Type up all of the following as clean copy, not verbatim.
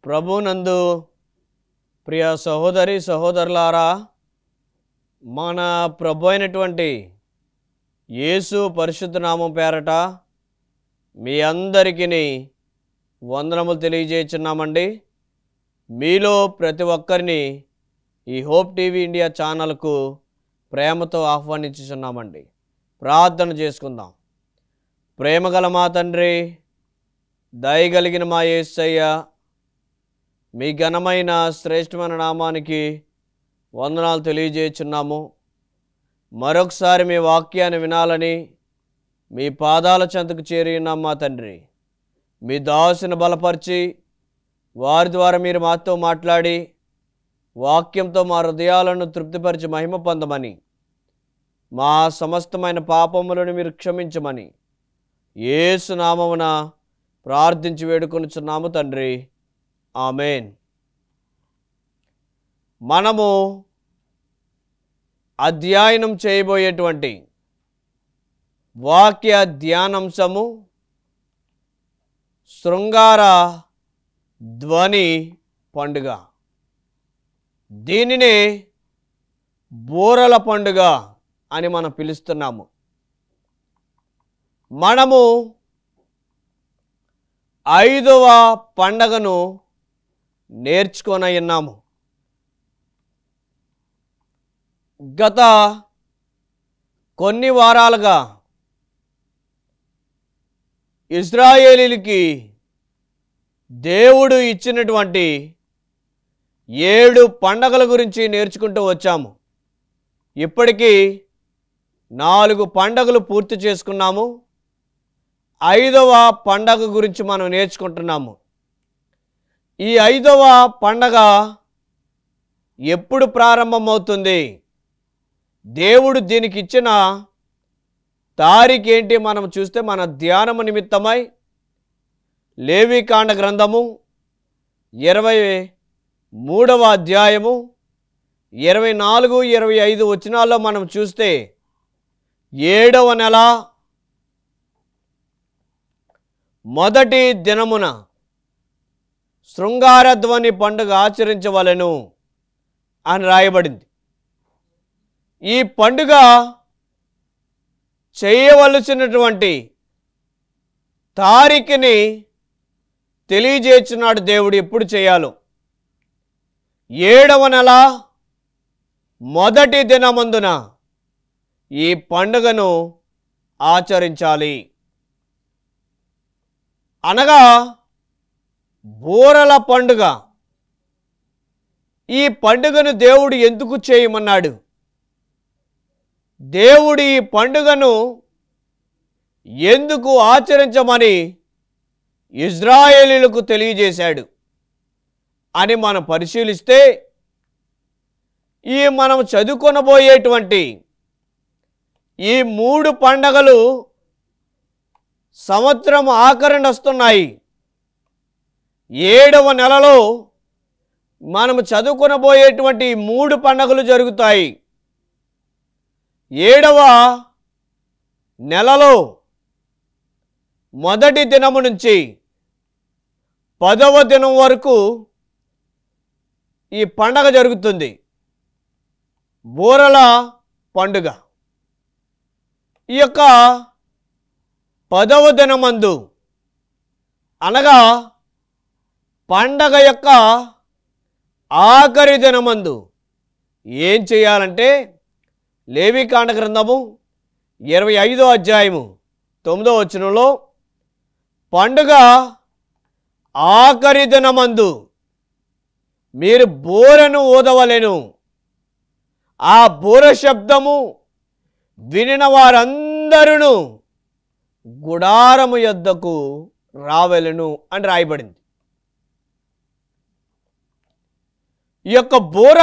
ప్రభునందు ప్రియ సహోదరి సహోదరులారా, మన ప్రభు అయినటువంటి యేసు పరిశుద్ధ నామం పేరట మీ అందరికీ వందనములు తెలియజేస్తున్నామండి. మీలో ప్రతి ఒక్కరిని ఈ హోప్ టీవీ ఇండియా ఛానల్కు ప్రేమతో ఆహ్వానించుచున్నామండి. ప్రార్థన చేసుకుందాం. ప్రేమగల మా తండ్రి, దయగలిగిన మా యేసయ్య, మీ ఘనమైన శ్రేష్టమైన నామానికి వందనాలు తెలియజేస్తున్నాము. మరొకసారి మీ వాక్యాన్ని వినాలని మీ పాదాల చెంతకు చేరి ఉన్నాం మా తండ్రి. మీ దాసుని బలపరిచి వారి ద్వారా మీరు మాతో మాట్లాడి వాక్యంతో మా హృదయాలను తృప్తిపరిచి మహిమ పొందమని, మా సమస్తమైన పాపములను మీరు క్షమించమని యేసు నామమున ప్రార్థించి వేడుకొనుచున్నాము తండ్రి. ఆమేన్. మనము అధ్యయనం చేయబోయేటువంటి వాక్య ధ్యానాంశము శృంగార ధ్వని పండుగ. దీనినే బూరల పండుగ అని మనం పిలుస్తున్నాము. మనము 5వ పండగను నేర్చుకొనన్నాము. గత కొన్ని వారాలుగా ఇశ్రాయేలీయులకి దేవుడు ఇచ్చినటువంటి 7 పండగల గురించి నేర్చుకుంటూ వచ్చాము. ఇప్పటికీ 4 పండగలు పూర్తి చేసుకున్నాము. 5వ పండగ గురించి మనం నేర్చుకుంటున్నాము. ఈ 5వ పండగ ఎప్పుడు ప్రారంభమవుతుంది, దేవుడు దీనికి ఇచ్చిన తారీఖు ఏంటి మనం చూస్తే, మన ధ్యానము నిమిత్తమై లేవీకాండ గ్రంథము 23వ అధ్యాయము 24, 25 వచనాల్లో మనం చూస్తే 7వ నెల మొదటి దినమున శృంగార ధ్వని పండుగ ఆచరించవలెను అని రాయబడింది. ఈ పండుగ చేయవలసినటువంటి తారీఖుని తెలియజేస్తున్నాడు దేవుడు, ఎప్పుడు చేయాలో. 7వ నెల మొదటి దినమందున ఈ పండుగను ఆచరించాలి. అనగా బూరల పండుగ. ఈ పండుగను దేవుడు ఎందుకు చేయమన్నాడు? దేవుడు ఈ పండుగను ఎందుకు ఆచరించమని ఇశ్రాయేలీయులకు తెలియజేశాడు అని మనం పరిశీలిస్తే, ఈ మనం చదువుకొనబోయేటువంటి ఈ 3 పండగలు సంవత్సరం ఆఖరణ వస్తున్నాయి. 7వ నెలలో మనం చదువుకొనబోయేటువంటి 3 పండగలు జరుగుతాయి. 7వ నెలలో మొదటి దినము నుంచి 10వ దినం వరకు ఈ పండగ జరుగుతుంది, బూరల పండుగ. ఈ యొక్క 10వ దినమందు, అనగా పండగ యొక్క ఆఖరి దినమందు ఏం చేయాలంటే, లేవీకాండ గ్రంథము 25వ అధ్యాయము 9వ వచనంలో, పండుగ ఆఖరి దినమందు మీరు బూరను ఊదవలెను, ఆ బూర శబ్దము వినిన వారందరూ గుడారము యొద్దకు రావెలను అని రాయబడింది. ఈ యొక్క బూర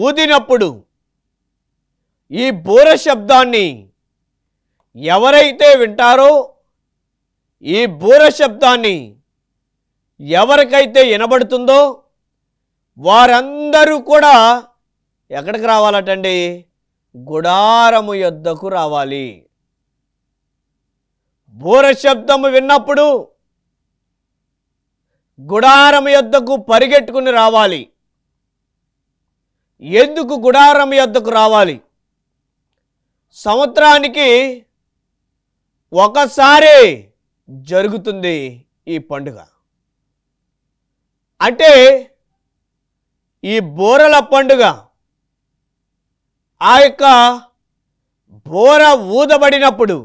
ఊదినప్పుడు ఈ బూర శబ్దాన్ని ఎవరైతే వింటారో, ఈ బూర శబ్దాన్ని ఎవరికైతే వినబడుతుందో వారందరూ కూడా ఎక్కడికి రావాలటండి? గుడారము యొద్దకు రావాలి. బూర శబ్దము విన్నప్పుడు గుడారం యొద్దకు పరిగెట్టుకుని రావాలి. ఎందుకు గుడారం యొద్దకు రావాలి? సంవత్సరానికి ఒకసారి జరుగుతుంది ఈ పండుగ. అంటే ఈ బోరల పండుగ, ఆ యొక్క బోర ఊదబడినప్పుడు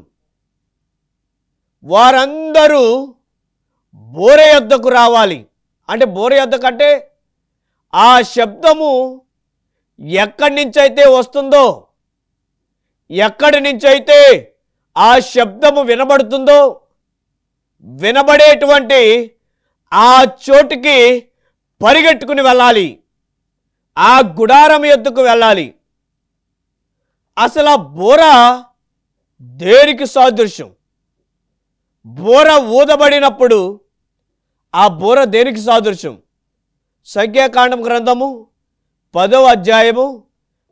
వారందరూ బోర యొద్దకు రావాలి. అంటే బోర యొద్దకు అంటే ఆ శబ్దము ఎక్కడి నుంచి అయితే వస్తుందో, ఎక్కడి నుంచి అయితే ఆ శబ్దము వినబడుతుందో, వినబడేటువంటి ఆ చోటుకి పరిగెట్టుకుని వెళ్ళాలి. ఆ గుడారం యొద్దకు వెళ్ళాలి. అసలు ఆ బోర దేనికి సాదృశ్యం? బోర ఊదబడినప్పుడు ఆ బోర దేనికి సాదృశ్యం? సంఖ్యాకాండం గ్రంథము 10వ అధ్యాయము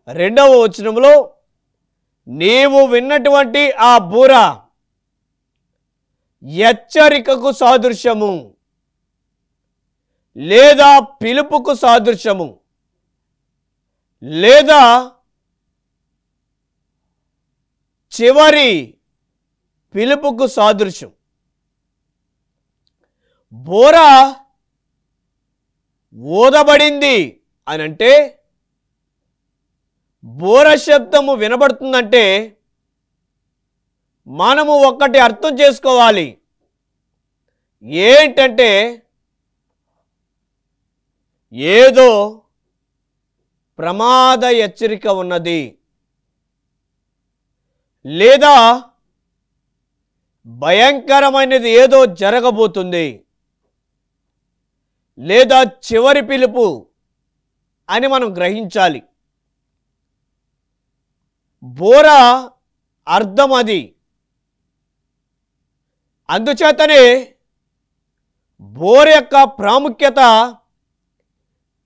2వ వచనములో, నీవు విన్నటువంటి ఆ బూర హెచ్చరికకు సాదృశ్యము లేదా పిలుపుకు సాదృశ్యము లేదా చివరి పిలుపుకు సాదృశ్యం. బోర ఊదబడింది అని అంటే, బోర శబ్దము వినబడుతుందంటే మనము ఒక్కటి అర్థం చేసుకోవాలి. ఏంటంటే ఏదో ప్రమాద హెచ్చరిక ఉన్నది, లేదా భయంకరమైనది ఏదో జరగబోతుంది, లేదా చివరి పిలుపు అని మనం గ్రహించాలి. బోర అర్థం అది. అందుచేతనే బోర యొక్క ప్రాముఖ్యత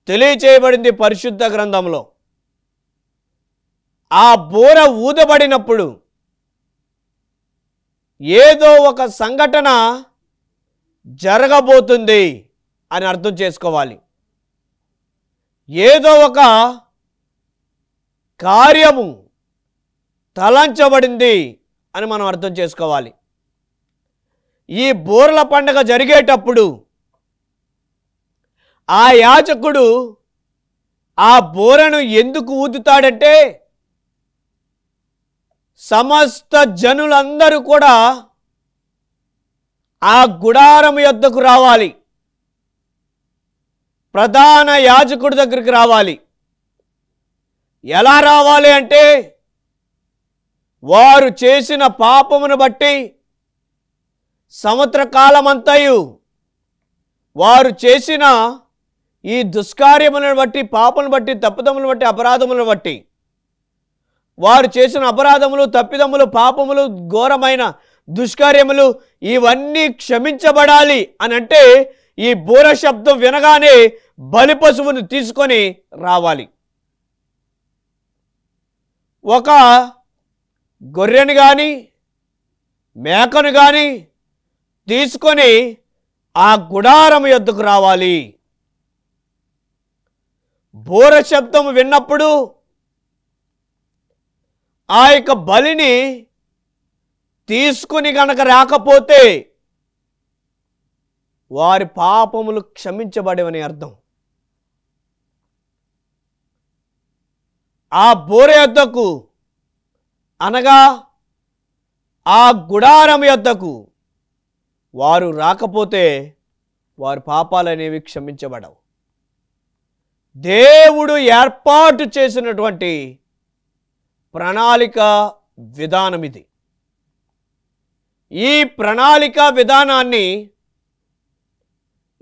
తెలియచేయబడింది పరిశుద్ధ గ్రంథంలో. ఆ బోర ఊదబడినప్పుడు ఏదో ఒక సంఘటన జరగబోతుంది అని అర్థం చేసుకోవాలి. ఏదో ఒక కార్యము తలంచబడింది అని మనం అర్థం చేసుకోవాలి. ఈ బోర్ల పండుగ జరిగేటప్పుడు ఆ యాజకుడు ఆ బోరను ఎందుకు ఊదుతాడంటే, సమస్త జనులందరూ కూడా ఆ గుడారం యొద్దకు రావాలి. ప్రధాన యాజకుడి దగ్గరికి రావాలి. ఎలా రావాలి అంటే, వారు చేసిన పాపమును బట్టి సంవత్సర కాలమంతయు వారు చేసిన ఈ దుష్కార్యములను బట్టి, పాపమును బట్టి, తప్పిదములను బట్టి, అపరాధములను బట్టి, వారు చేసిన అపరాధములు, తప్పిదములు, పాపములు, ఘోరమైన దుష్కార్యములు ఇవన్నీ క్షమించబడాలి అని అంటే ఈ బూర శబ్దం వినగానే బలి పశువును తీసుకొని రావాలి. ఒక గొర్రెను కానీ మేకను కానీ తీసుకొని ఆ గుడారం యొద్దకు రావాలి. బూర శబ్దం విన్నప్పుడు ఆ యొక్క బలిని తీసుకుని గనక రాకపోతే వారి పాపములు క్షమించబడేవని అర్థం. ఆ బూర యొద్దకు అనగా ఆ గుడారం యొద్దకు వారు రాకపోతే వారి పాపాలు అనేవి క్షమించబడవు. దేవుడు ఏర్పాటు చేసినటువంటి ప్రణాళిక విధానం ఇది. ఈ ప్రణాళిక విధానాన్ని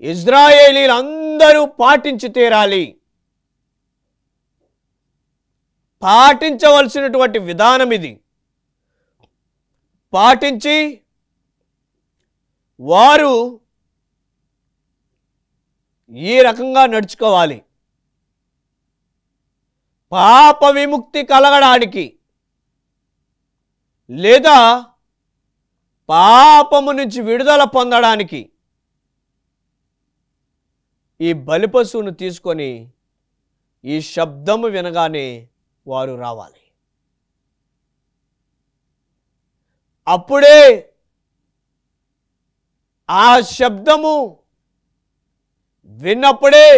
ఇజ్రాయేలీలందరూ పాటించి తీరాలి. పాటించవలసినటువంటి విధానం ఇది. పాటించి వారు ఈ రకంగా నడుచుకోవాలి. పాప విముక్తి కలగడానికి లేదా పాపము నుంచి విడుదల పొందడానికి ఈ బలిపశువును తీసుకొని ఈ శబ్దము వినగానే వారు రావాలి. అప్పుడే ఆ శబ్దము విన్నప్పుడే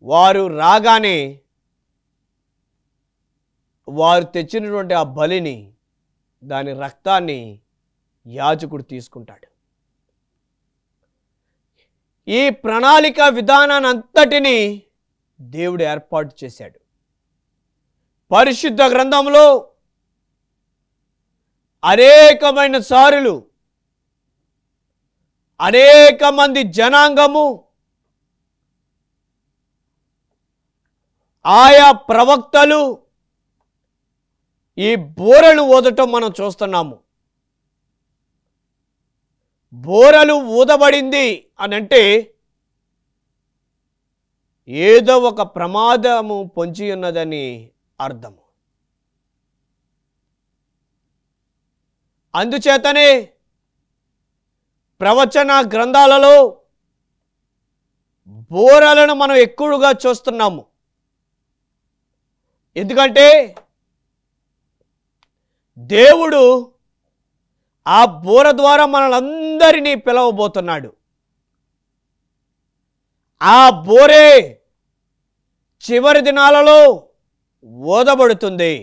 వారు రాగానే వారు తెచ్చినటువంటి ఆ బలిని, దాని రక్తాన్ని యాజకుడు తీసుకుంటాడు. ఈ ప్రణాళిక విధానాన్ని అంతటిని దేవుడు ఏర్పాటు చేశాడు. పరిశుద్ధ గ్రంథంలో అనేకమైన సారులు, అనేక మంది జనాంగము, ఆయా ప్రవక్తలు ఈ బూరలు ఊదటం మనం చూస్తున్నాము. బూరలు ఊదబడింది అని అంటే ఏదో ఒక ప్రమాదము పొంచి ఉన్నదని అర్థము. అందుచేతనే ప్రవచన గ్రంథాలలో బూరలను మనం ఎక్కువగా చూస్తున్నాము. ఎందుకంటే దేవుడు ఆ బూర ద్వారా మనలందరినీ పిలవబోతున్నాడు. ఆ బూరే చివరి దినాలలో ఊదబడుతుంది.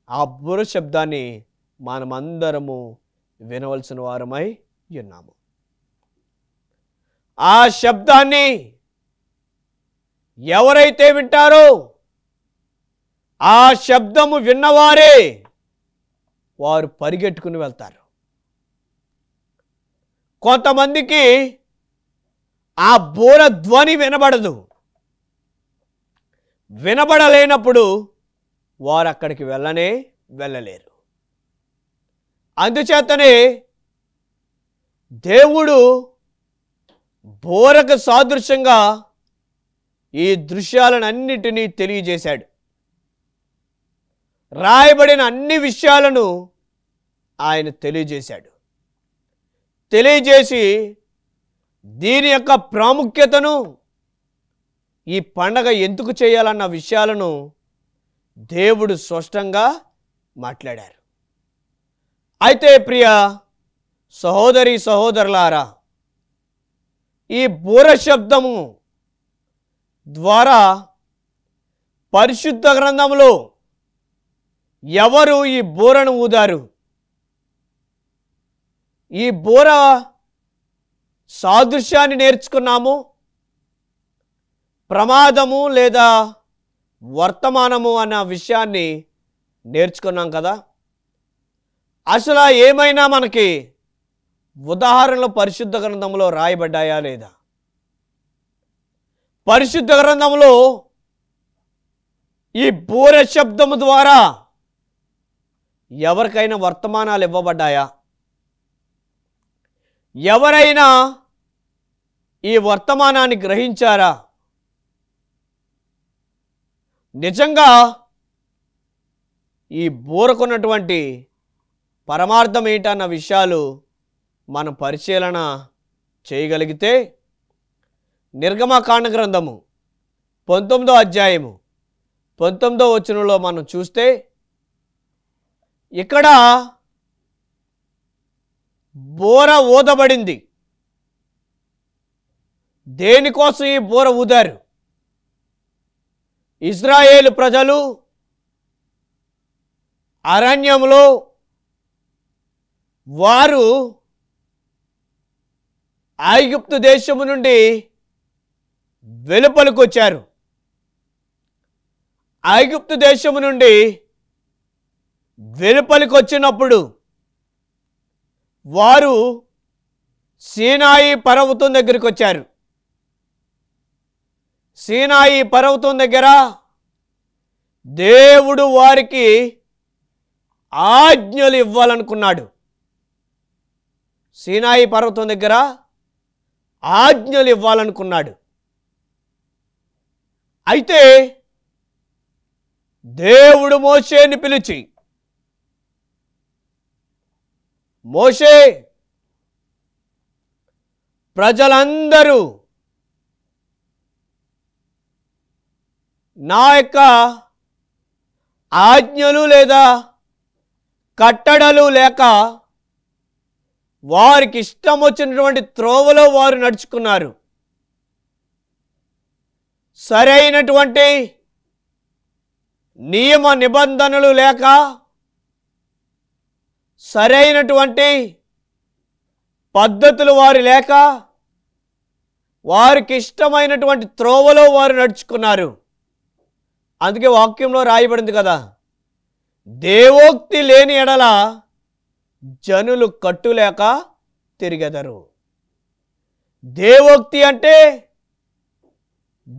ఆ బూర శబ్దాన్ని మనమందరము వినవలసిన వారమై ఉన్నాము. ఆ శబ్దాన్ని ఎవరైతే వింటారో, ఆ శబ్దము విన్నవారే వారు పరిగెట్టుకుని వెళ్తారు. కొంతమందికి ఆ బూర ధ్వని వినబడదు. వినబడలేనప్పుడు వారు అక్కడికి వెళ్ళలేరు. అందుచేతనే దేవుడు బూరకు సాదృశ్యంగా ఈ దృశ్యాలన్నిటినీ తెలియజేశాడు. రాయబడిన అన్ని విషయాలను ఆయన తెలియజేశాడు. తెలియజేసి దీని యొక్క ప్రాముఖ్యతను, ఈ పండగ ఎందుకు చేయాలన్న విషయాలను దేవుడు స్పష్టంగా మాట్లాడారు. అయితే ప్రియ సహోదరి సహోదరులారా, ఈ బూర శబ్దము ద్వారా పరిశుద్ధ గ్రంథంలో ఎవరు ఈ బూరను ఊదారు? ఈ బూర సాదృశ్యాన్ని నేర్చుకున్నాము. ప్రమాదము లేదా వర్తమానము అన్న విషయాన్ని నేర్చుకున్నాం కదా. అసలు ఏమైనా మనకి ఉదాహరణలు పరిశుద్ధ గ్రంథంలో రాయబడ్డాయా లేదా? పరిశుద్ధ గ్రంథంలో ఈ బూర శబ్దము ద్వారా ఎవరికైనా వర్తమానాలు ఇవ్వబడ్డాయా? ఎవరైనా ఈ వర్తమానాన్ని గ్రహించారా? నిజంగా ఈ బూరకున్నటువంటి పరమార్థం ఏంటన్న విషయాలు మనం పరిశీలన చేయగలిగితే, నిర్గమకాండ గ్రంథము 19వ అధ్యాయము 19వ వచనంలో మనం చూస్తే, ఇక్కడ బూర ఊదబడింది. దేనికోసం ఈ బూర ఊదారు? ఇశ్రాయేలు ప్రజలు అరణ్యంలో వారు ఐగుప్తు దేశము నుండి వెలుపలకు వచ్చారు. ఐగుప్తు దేశము నుండి వెలుపలికి వచ్చినప్పుడు వారు సీనాయి పర్వతం దగ్గరికి వచ్చారు. సీనాయి పర్వతం దగ్గర దేవుడు వారికి ఆజ్ఞలు ఇవ్వాలనుకున్నాడు. సీనాయి పర్వతం దగ్గర ఆజ్ఞలు ఇవ్వాలనుకున్నాడు. అయితే దేవుడు మోషేని పిలిచి, మోషే, ప్రజలందరూ నా యొక్క ఆజ్ఞలు లేదా కట్టడలు లేక వారికి ఇష్టం వచ్చినటువంటి త్రోవలో వారు నడుచుకున్నారు. సరైనటువంటి నియమ నిబంధనలు లేక, సరైనటువంటి పద్ధతులు వారు లేక, వారికి ఇష్టమైనటువంటి త్రోవలో వారు నడుచుకున్నారు. అందుకే వాక్యంలో రాయబడింది కదా, దేవోక్తి లేని ఎడల జనులు కట్టులేక తిరిగెదరు. దేవోక్తి అంటే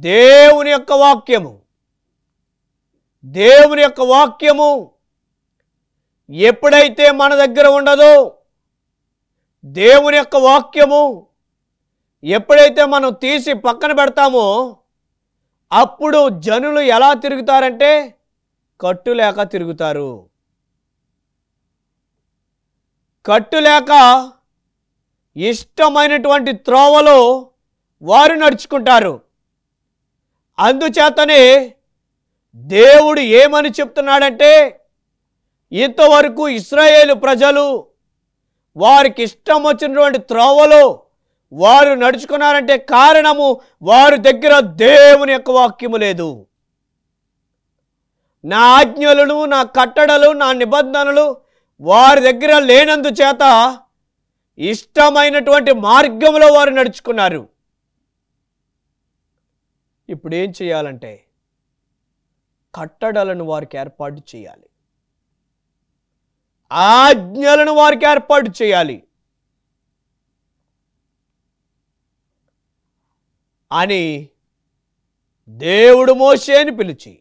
దేవుని యొక్క వాక్యము. దేవుని యొక్క వాక్యము ఎప్పుడైతే మన దగ్గర ఉండదో, దేవుని యొక్క వాక్యము ఎప్పుడైతే మనం తీసి పక్కన పెడతామో, అప్పుడు జనులు ఎలా తిరుగుతారంటే కట్టులేక తిరుగుతారు. కట్టులేక ఇష్టమైనటువంటి త్రోవలో వారు నడుచుకుంటారు. అందుచేతనే దేవుడు ఏమని చెప్తున్నాడంటే, ఇంతవరకు ఇశ్రాయేలు ప్రజలు వారికి ఇష్టం వచ్చినటువంటి త్రోవలో వారు నడుచుకున్నారంటే కారణము వారి దగ్గర దేవుని యొక్క వాక్యము లేదు. నా ఆజ్ఞలను, నా కట్టడలు, నా నిబంధనలు వారి దగ్గర లేనందుచేత ఇష్టమైనటువంటి మార్గంలో వారు నడుచుకున్నారు. ఇప్పుడు ఏం చేయాలంటే కట్టడలను వారికి ఏర్పాటు చేయాలి, ఆజ్ఞలను వారికి ఏర్పాటు చేయాలి అని దేవుడు మోషేని పిలిచి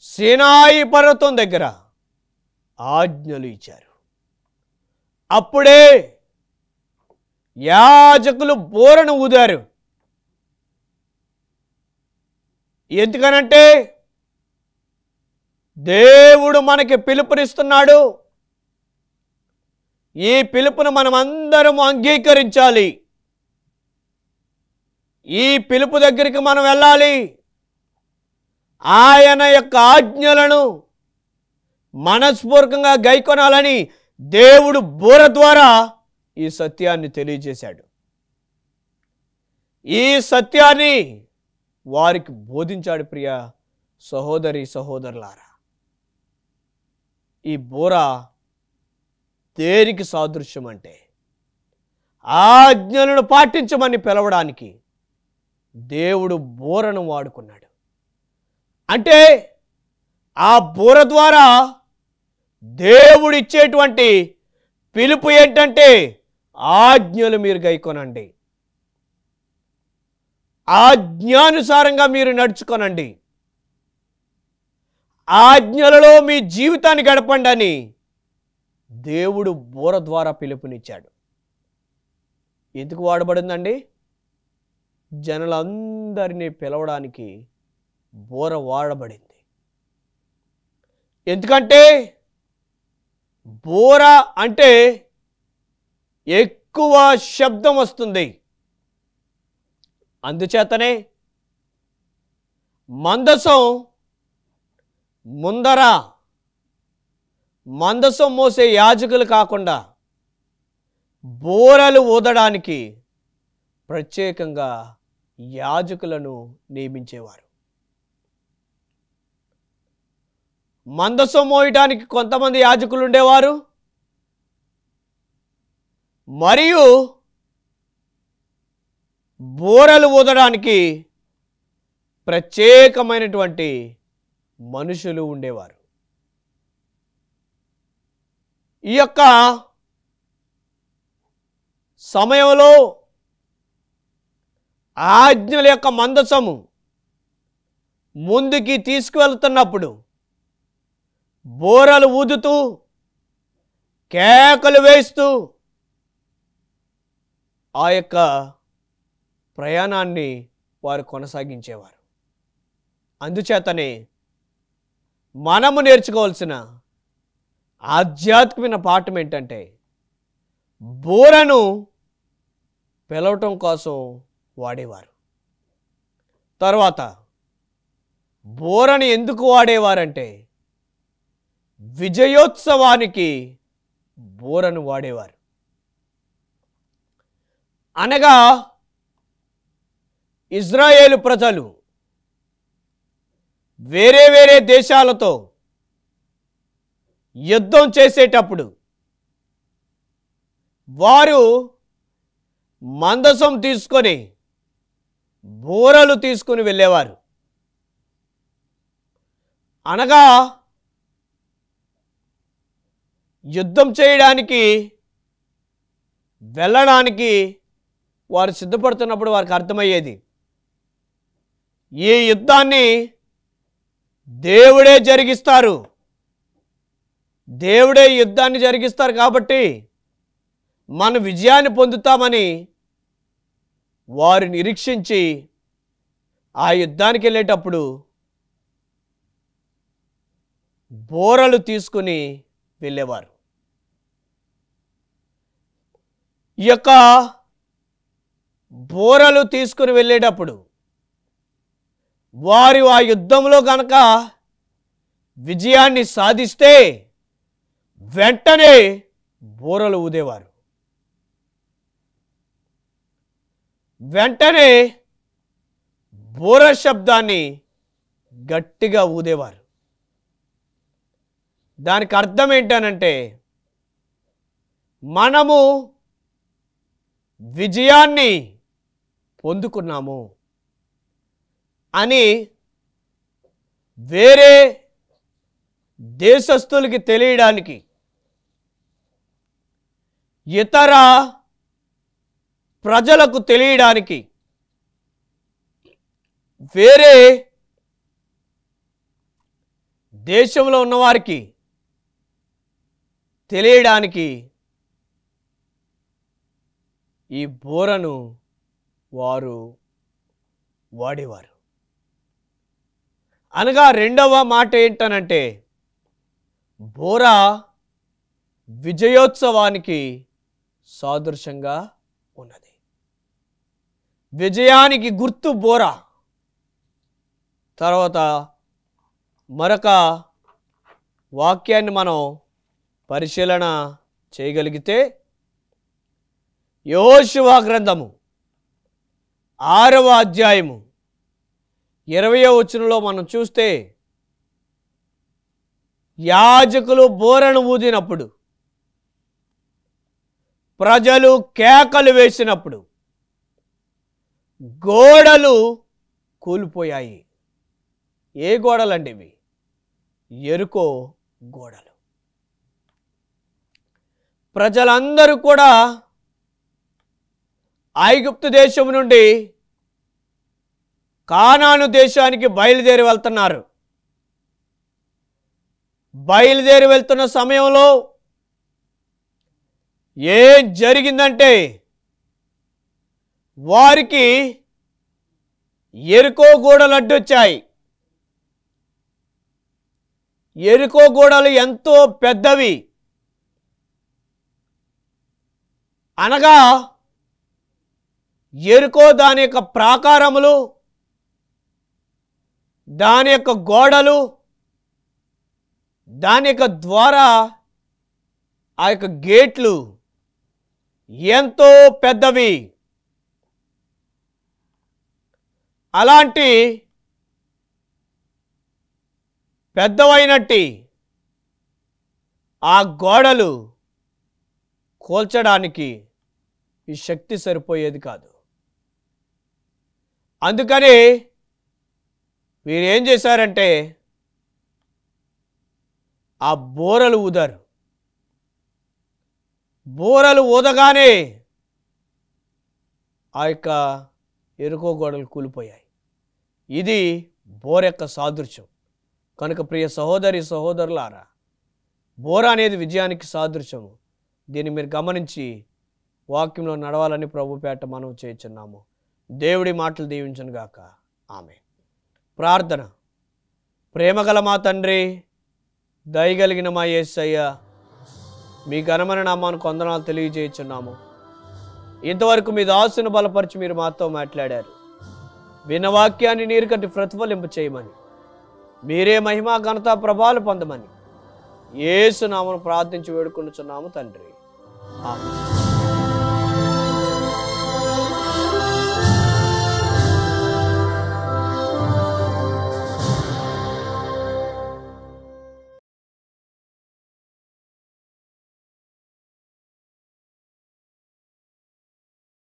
సీనాయి పర్వతం దగ్గర ఆజ్ఞలు ఇచ్చారు. అప్పుడే యాజకులు బోరను ఊదారు. ఎందుకనంటే దేవుడు మనకి పిలుపునిస్తున్నాడు. ఈ పిలుపును మనమందరం అంగీకరించాలి. ఈ పిలుపు దగ్గరికి మనం వెళ్ళాలి. ఆయన యొక్క ఆజ్ఞలను మనస్ఫూర్తిగా గైకొనాలని దేవుడు బోర ద్వారా ఈ సత్యాన్ని తెలియజేశాడు. ఈ సత్యాన్ని వారికి బోధించాడు. ప్రియ సహోదరి సహోదరులారా, ఈ బోర దేనికి సాదృశ్యం అంటే ఆజ్ఞలను పాటించమని పిలవడానికి దేవుడు బోరను వాడుకున్నాడు. అంటే ఆ బోర ద్వారా దేవుడు ఇచ్చేటువంటి పిలుపు ఏంటంటే ఆజ్ఞలు మీరు గైకొనండి, ఆజ్ఞానుసారంగా మీరు నడుచుకొనండి, ఆజ్ఞలలో మీ జీవితాన్ని గడపండి అని దేవుడు బోర ద్వారా పిలుపునిచ్చాడు. ఎందుకు వాడబడిందండి? జనులందరినీ పిలవడానికి బోర వాడబడింది. ఎందుకంటే బోర అంటే ఎక్కువ శబ్దం వస్తుంది. అందుచేతనే మందసం ముందర మందసం మోసే యాజకులు కాకుండా బోరలు ఊదడానికి ప్రత్యేకంగా యాజకులను నియమించేవారు. మందసం మోయడానికి కొంతమంది యాజకులు ఉండేవారు, మరియు బోరలు ఊదడానికి ప్రత్యేకమైనటువంటి మనుషులు ఉండేవారు. ఈ యొక్క సమయంలో ఆజ్ఞల యొక్క మందసము ముందుకి తీసుకువెళ్తున్నప్పుడు బోరలు ఊదుతూ కేకలు వేస్తూ ఆ యొక్క ప్రయాణాన్ని వారు కొనసాగించేవారు. అందుచేతనే మనము నేర్చుకోవాల్సిన ఆధ్యాత్మిక పాఠం ఏంటంటే బోరను పిలవటం కోసం వాడేవారు. తర్వాత బోరని ఎందుకు వాడేవారంటే విజయోత్సవానికి బోరను వాడేవారు. అనగా ఇజ్రాయేలు ప్రజలు వేరే వేరే దేశాలతో యుద్ధం చేసేటప్పుడు వారు మందసం తీసుకొని బోరలు తీసుకుని వెళ్ళేవారు. అనగా యుద్ధం చేయడానికి వెళ్ళడానికి వారు సిద్ధపడుతున్నప్పుడు వారికి అర్థమయ్యేది, ఈ యుద్ధాన్ని దేవుడే జరిగిస్తారు, దేవుడే యుద్ధాన్ని జరిగిస్తారు కాబట్టి మనం విజయాన్ని పొందుతామని వారు నిరీక్షించి ఆ యుద్ధానికి వెళ్ళేటప్పుడు బోరలు తీసుకుని వెళ్ళేవారు. ఈ యొక్క బోరలు తీసుకుని వెళ్ళేటప్పుడు వారు ఆ యుద్ధంలో గనక విజయాన్ని సాధిస్తే వెంటనే బోరలు ఊదేవారు. వెంటనే బోర శబ్దాన్ని గట్టిగా ఊదేవారు. దానికి అర్థం ఏంటనంటే మనము విజయాన్ని పొందుకున్నాము అని వేరే దేశస్థులకి తెలియడానికి, ఇతర ప్రజలకు తెలియడానికి, వేరే దేశంలో ఉన్నవారికి తెలియడానికి ఈ బోరను వారు వాడేవారు. అనగా రెండవ మాట ఏంటనంటే బోర విజయోత్సవానికి సాదృశ్యంగా ఉన్నది. విజయానికి గుర్తు బోర. తర్వాత మరొక వాక్యాన్ని మనం పరిశీలన చేయగలిగితే యెహోషువ గ్రంథము 6వ అధ్యాయము 20వ వచనంలో మనం చూస్తే యాజకులు బోరను ఊదినప్పుడు, ప్రజలు కేకలు వేసినప్పుడు గోడలు కూలిపోయాయి. ఏ గోడలండి ఇవి? యెరికో గోడలు. ప్రజలందరూ కూడా ఐగుప్తు దేశం నుండి కానాను దేశానికి బయలుదేరి వెళ్తున్నారు. బయలుదేరి వెళ్తున్న సమయంలో ఏం జరిగిందంటే వారికి యెరికో గోడలు అడ్డొచ్చాయి. యెరికో గోడలు ఎంతో పెద్దవి. అనగా యెరికో దాని యొక్క ప్రాకారములు, దాని యొక్క గోడలు, దాని యొక్క ద్వారా ఆ యొక్క గేట్లు ఎంతో పెద్దవి. అలాంటి పెద్దవైనట్టి ఆ గోడలు కూల్చడానికి ఈ శక్తి సరిపోయేది కాదు. అందుకని వీరు ఏం చేశారంటే ఆ బోరలు ఊదారు. బోరలు ఊదగానే ఆ యొక్క యెరికో గోడలు కూలిపోయాయి. ఇది బోర యొక్క సాదృశ్యం. కనుక ప్రియ సహోదరి సహోదరులారా, బోర అనేది విజయానికి సాదృశ్యము. దీన్ని మీరు గమనించి వాక్యంలో నడవాలని ప్రభుపేట మనం చేయుచున్నాము. దేవుడి మాటలు దీవించును గాక. ఆమేన్. ప్రార్థన. ప్రేమగల మా తండ్రి, దయగలిగిన మా యేసయ్య, మీ ఘనమైన నామానికి వందనాలు తెలియజేయుచున్నాము. ఇంతవరకు మీ దాసును బలపరిచి మీరు మాతో మాట్లాడారు. విన్న వాక్యాన్ని నీరు కట్టి ప్రతిఫలింప చేయమని, మీరే మహిమా ఘనత ప్రభావాలు పొందమని యేసు నామమున ప్రార్థించి వేడుకొనుచున్నాము తండ్రి. ఆమేన్.